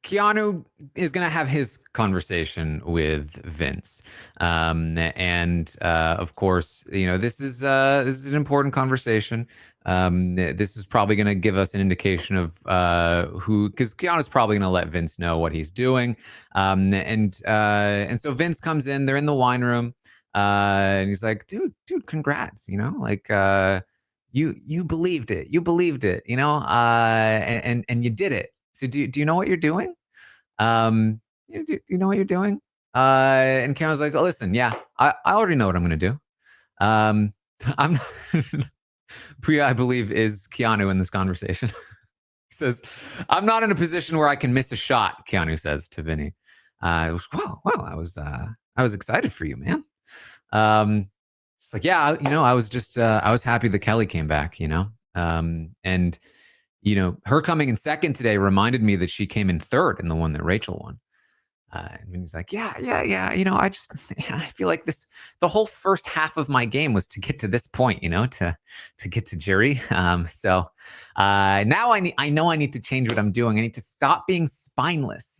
Keanu is going to have his conversation with Vince, and of course, this is an important conversation. This is probably going to give us an indication of who, because Keanu's probably going to let Vince know what he's doing, and so Vince comes in. They're in the wine room, and he's like, "Dude, congrats! You believed it. You believed it. And you did it. So do you know what you're doing? Do you know what you're doing?" And Karen's like, "Oh, listen, yeah, I already know what I'm gonna do. I'm Priya, I believe, is Keanu in this conversation." He says, "I'm not in a position where I can miss a shot." Keanu says to Vinny. Wow, I was excited for you, man. It's like, yeah, I was just I was happy that Kelly came back, and her coming in second today reminded me that she came in third in the one that Rachel won. And he's like, yeah. I feel like the whole first half of my game was to get to this point, to get to jury. So now I know I need to change what I'm doing. I need to stop being spineless,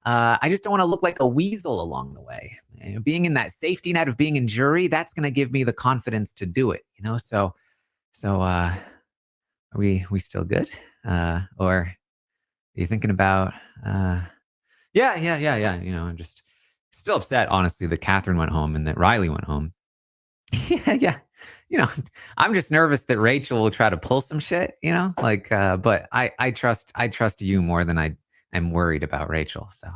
I just don't want to look like a weasel along the way. Being in that safety net of being in jury, that's going to give me the confidence to do it, So, are we still good? Or are you thinking about? Yeah. I'm just still upset, honestly, that Catherine went home and that Riley went home. Yeah. I'm just nervous that Rachel will try to pull some shit, but I trust you more than I am worried about Rachel. So,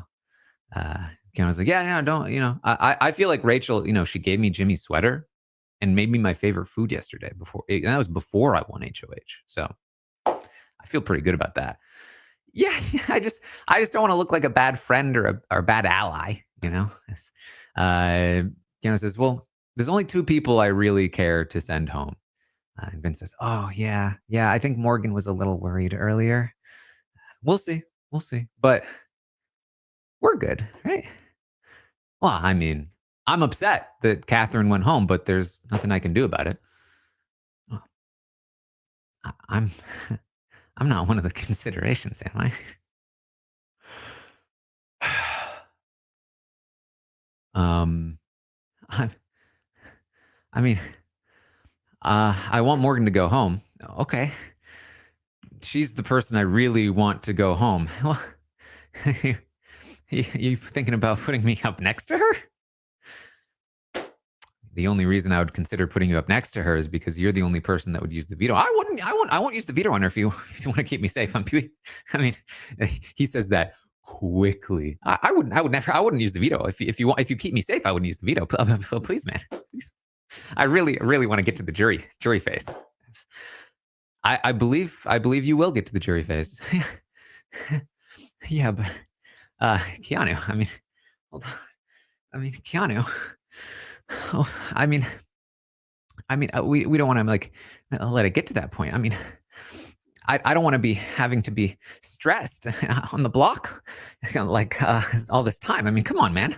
Ken was like, yeah, don't, I feel like Rachel, she gave me Jimmy's sweater and made me my favorite food yesterday and that was before I won HOH. So I feel pretty good about that. Yeah, I just don't want to look like a bad friend or a bad ally, says, well, there's only two people I really care to send home. And Vince says, oh, yeah, I think Morgan was a little worried earlier. We'll see. But we're good, right? Well, I mean, I'm upset that Catherine went home, but there's nothing I can do about it. I'm I'm not one of the considerations, am I? I mean, I want Morgan to go home. Okay. She's the person I really want to go home. Well, you thinking about putting me up next to her? The only reason I would consider putting you up next to her is because you're the only person that would use the veto. I won't use the veto on her if you want to keep me safe. I mean, he says that quickly. I wouldn't use the veto. If you keep me safe, I wouldn't use the veto. Please, man. Please. I really want to get to the jury phase. I believe you will get to the jury phase. Yeah, but Keanu, hold on. Keanu. Oh, we don't want to let it get to that point. I don't want to be having to be stressed on the block all this time. Come on, man.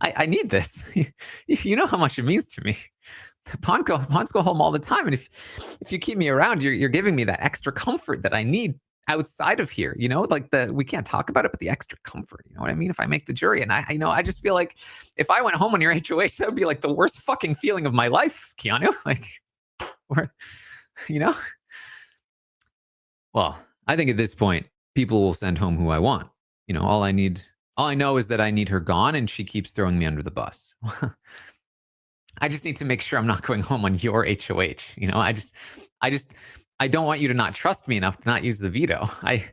I need this. You know how much it means to me. Pawns go home all the time, and if you keep me around, you're giving me that extra comfort that I need outside of here. We can't talk about it, but the extra comfort. You know what I mean? If I make the jury, and I just feel like if I went home on your HOH, that would be like the worst fucking feeling of my life, Keanu. Well, I think at this point, people will send home who I want. All I know is that I need her gone, and she keeps throwing me under the bus. I just need to make sure I'm not going home on your HOH. I don't want you to not trust me enough to not use the veto. I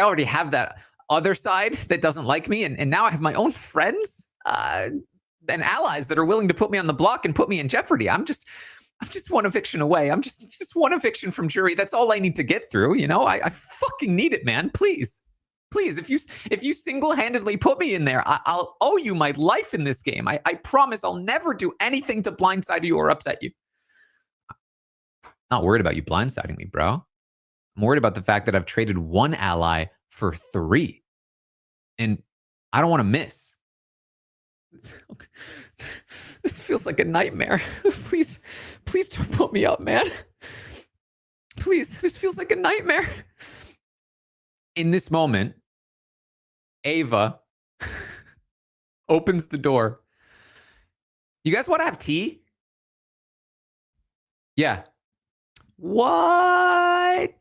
already have that other side that doesn't like me, and now I have my own friends and allies that are willing to put me on the block and put me in jeopardy. I'm just one eviction away. I'm just one eviction from jury. That's all I need to get through. I fucking need it, man. Please, if you single-handedly put me in there, I'll owe you my life in this game. I promise I'll never do anything to blindside you or upset you. Not worried about you blindsiding me, bro. I'm worried about the fact that I've traded one ally for 3. And I don't want to miss. This feels like a nightmare. Please don't put me up, man. Please, this feels like a nightmare. In this moment, Ava opens the door. You guys want to have tea? Yeah. What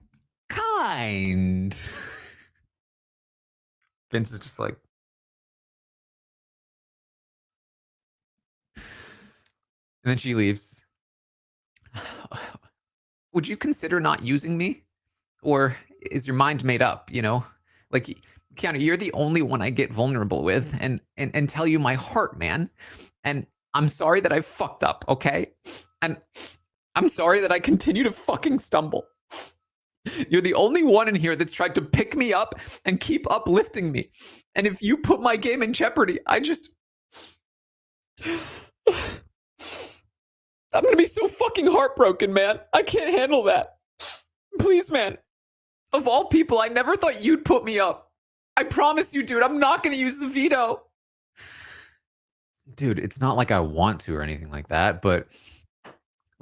kind? Vince is just like, and then she leaves. Would you consider not using me? Or is your mind made up, you know? Like, Keanu, you're the only one I get vulnerable with and tell you my heart, man. And I'm sorry that I fucked up, okay? And I'm sorry that I continue to fucking stumble. You're the only one in here that's tried to pick me up and keep uplifting me. And if you put my game in jeopardy, I'm gonna be so fucking heartbroken, man. I can't handle that. Please, man. Of all people, I never thought you'd put me up. I promise you, dude, I'm not gonna use the veto. Dude, it's not like I want to or anything like that, but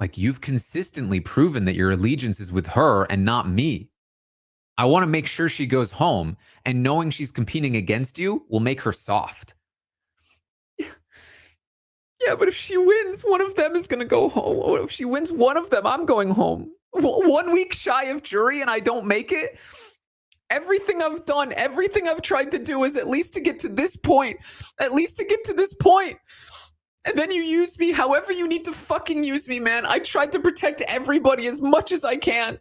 like, you've consistently proven that your allegiance is with her and not me. I want to make sure she goes home, and knowing she's competing against you will make her soft. Yeah, but if she wins, one of them is going to go home. If she wins one of them, I'm going home. 1 week shy of jury and I don't make it. Everything I've done, everything I've tried to do is at least to get to this point. At least to get to this point. And then you use me however you need to fucking use me, man. I tried to protect everybody as much as I can.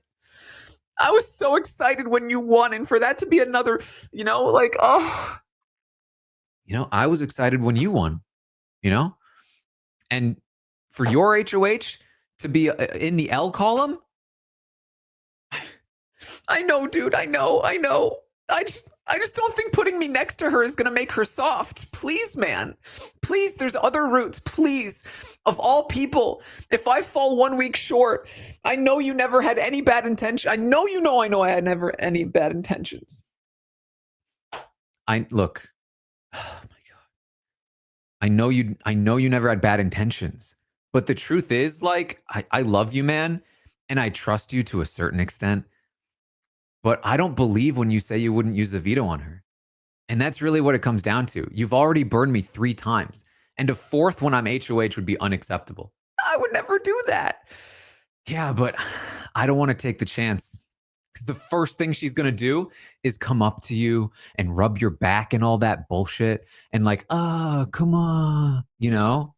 I was so excited when you won, and for that to be another, you know, like, oh. You know, I was excited when you won, you know? And for your HOH to be in the L column, I know, dude, I know. I just don't think putting me next to her is going to make her soft. Please, man. Please, there's other routes. Please. Of all people, if I fall 1 week short, I know you never had any bad intention. I know I had never any bad intentions. Look. Oh my God. I know you never had bad intentions. But the truth is, like, I love you, man, and I trust you to a certain extent. But I don't believe when you say you wouldn't use the veto on her. And that's really what it comes down to. You've already burned me 3 times. And a 4th when I'm HOH would be unacceptable. I would never do that. Yeah, but I don't want to take the chance. Because the first thing she's going to do is come up to you and rub your back and all that bullshit. And like, oh, come on. You know?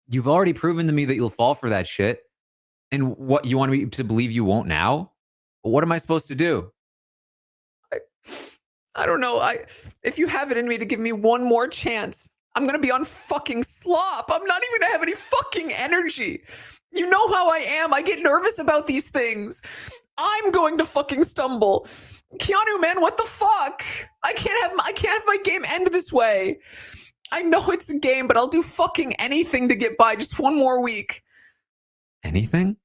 You've already proven to me that you'll fall for that shit. And what, you want me to believe you won't now? What am I supposed to do? I don't know. If you have it in me to give me one more chance, I'm going to be on fucking slop. I'm not even going to have any fucking energy. You know how I am. I get nervous about these things. I'm going to fucking stumble. Keanu, man, what the fuck? I can't have my game end this way. I know it's a game, but I'll do fucking anything to get by just 1 more week. Anything?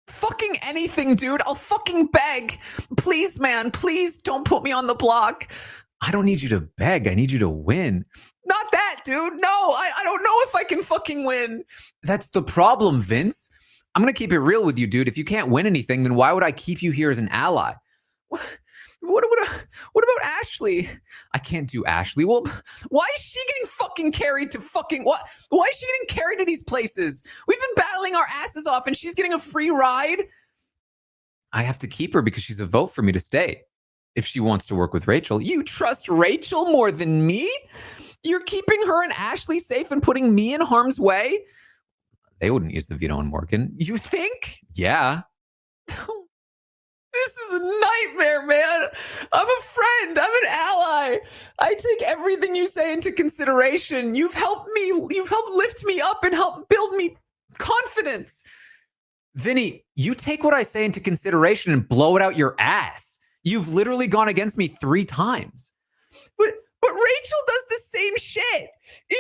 Fucking anything, dude. I'll fucking beg. Please, man, please don't put me on the block. I don't need you to beg. I need you to win. Not that, dude. No, I don't know if I can fucking win. That's the problem, Vince. I'm going to keep it real with you, dude. If you can't win anything, then why would I keep you here as an ally? What about Ashley? I can't do Ashley. Well, why is she getting fucking carried to fucking what? Why is she getting carried to these places? We've been battling our asses off and she's getting a free ride. I have to keep her because she's a vote for me to stay. If she wants to work with Rachel. You trust Rachel more than me? You're keeping her and Ashley safe and putting me in harm's way? They wouldn't use the veto on Morgan. You think? Yeah. This is a nightmare, man. I'm a friend. I'm an ally. I take everything you say into consideration. You've helped lift me up and help build me confidence. Vinny, you take what I say into consideration and blow it out your ass. You've literally gone against me 3 times. But Rachel does the same shit.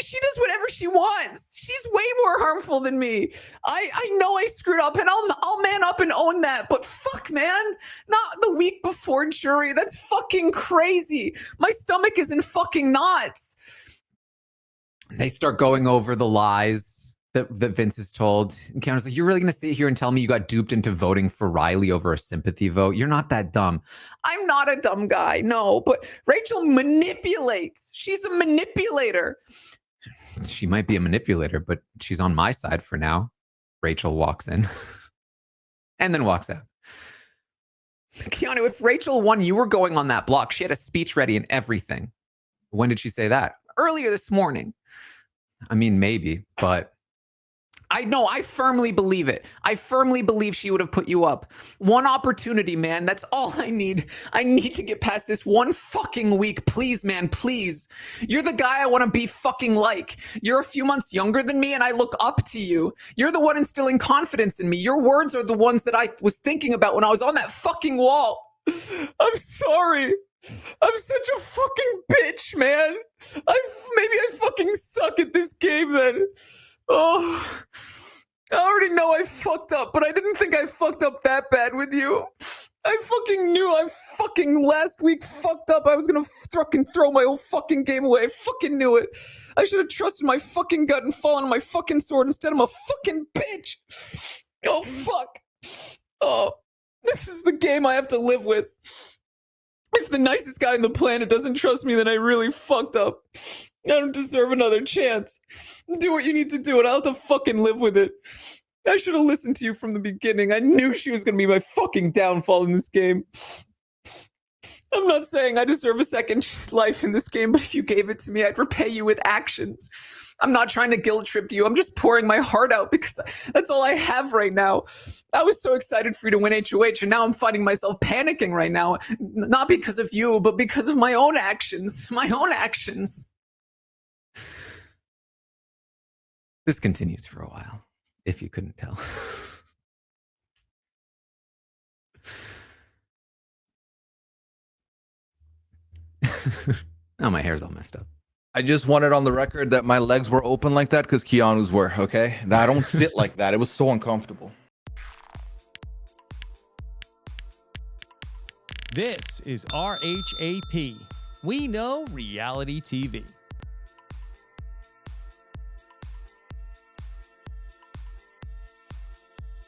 She does whatever she wants. She's way more harmful than me. I know I screwed up, and I'll man up and own that. But fuck, man, not the week before jury. That's fucking crazy. My stomach is in fucking knots. They start going over the lies. that Vince is told. And Keanu's like, you're really going to sit here and tell me you got duped into voting for Riley over a sympathy vote? You're not that dumb. I'm not a dumb guy, no, but Rachel manipulates. She's a manipulator. She might be a manipulator, but she's on my side for now. Rachel walks in and then walks out. Keanu, if Rachel won, you were going on that block. She had a speech ready and everything. When did she say that? Earlier this morning. I mean, maybe, but I firmly believe it. I firmly believe she would have put you up. One opportunity, man. That's all I need. I need to get past this one fucking week. Please, man, please. You're the guy I want to be fucking like. You're a few months younger than me, and I look up to you. You're the one instilling confidence in me. Your words are the ones that I was thinking about when I was on that fucking wall. I'm sorry. I'm such a fucking bitch, man. Maybe I fucking suck at this game then. Oh, I already know I fucked up, but I didn't think I fucked up that bad with you. I fucking knew I fucking last week fucked up. I was gonna fucking throw my whole fucking game away. I fucking knew it. I should have trusted my fucking gut and fallen on my fucking sword instead. I'm a fucking bitch. Oh, fuck. Oh, this is the game I have to live with. If the nicest guy on the planet doesn't trust me, then I really fucked up. I don't deserve another chance. Do what you need to do, and I'll have to fucking live with it. I should have listened to you from the beginning. I knew she was going to be my fucking downfall in this game. I'm not saying I deserve a second life in this game, but if you gave it to me, I'd repay you with actions. I'm not trying to guilt trip you. I'm just pouring my heart out because that's all I have right now. I was so excited for you to win HOH, and now I'm finding myself panicking right now. Not because of you, but because of my own actions. My own actions. This continues for a while, if you couldn't tell. Oh, my hair's all messed up. I just wanted on the record that my legs were open like that because Keanu's were, okay? I don't sit like that. It was so uncomfortable. This is RHAP. We know reality TV.